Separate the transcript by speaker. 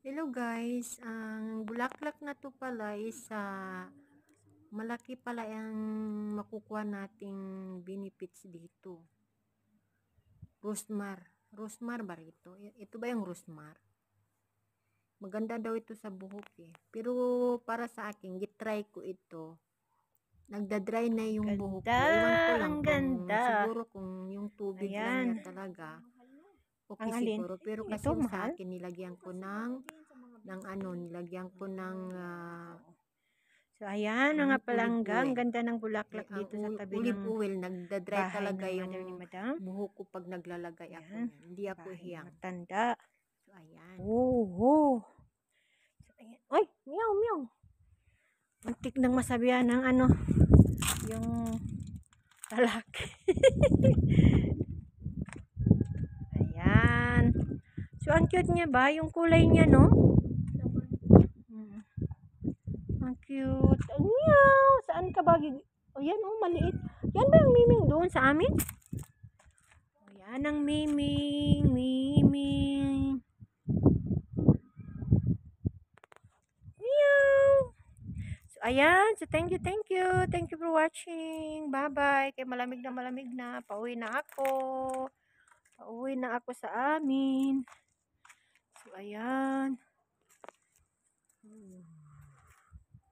Speaker 1: Hello guys, ang bulaklak na to pala is malaki pala ang makukuha nating benefits dito. Rosmar. Rosmar ba ito? Ito ba yung rosmar? Maganda daw ito sa buhok eh. Pero para sa akin, gitry ko ito. Nagda-dry na yung buhok ko. Ewan ko lang
Speaker 2: Ang
Speaker 1: kung
Speaker 2: ganda.
Speaker 1: siguro kung yung tubig lang
Speaker 2: Ayan.
Speaker 1: niya talaga. Okay
Speaker 2: Ang alin?
Speaker 1: siguro. Pero kasi
Speaker 2: Ito,
Speaker 1: yung sa
Speaker 2: mahal?
Speaker 1: akin, nilagyan ko nilagyan ko ng
Speaker 2: So, ayan, mga
Speaker 1: olive
Speaker 2: palangga. Ang
Speaker 1: oil.
Speaker 2: ganda ng bulaklak
Speaker 1: Ang
Speaker 2: dito sa tabi
Speaker 1: olive
Speaker 2: ng
Speaker 1: oil, nagda-dry
Speaker 2: bahay
Speaker 1: talaga
Speaker 2: ng
Speaker 1: yung
Speaker 2: mother ni Madam.
Speaker 1: buhok ko pag naglalagay ako
Speaker 2: Ayan.
Speaker 1: niyan. Hindi ako
Speaker 2: Bahay
Speaker 1: hiyang.
Speaker 2: matanda.
Speaker 1: So, ayan.
Speaker 2: Oh. So, ayan. Ay, meow, meow. Muntik nang masabihan ng yung lalaki. Ayan. So, ang cute niya ba? Yung kulay niya, no? Ang cute. Meow! Saan ka ba? O, yan, oh, maliit. Yan ba ang miming doon sa amin? O, yan ang miming. Miming. Meow! So, ayan. So, thank you, thank you. Thank you for watching. Bye-bye. Kaya malamig na. Pauwi na ako. Pauwi na ako sa amin. So, ayan.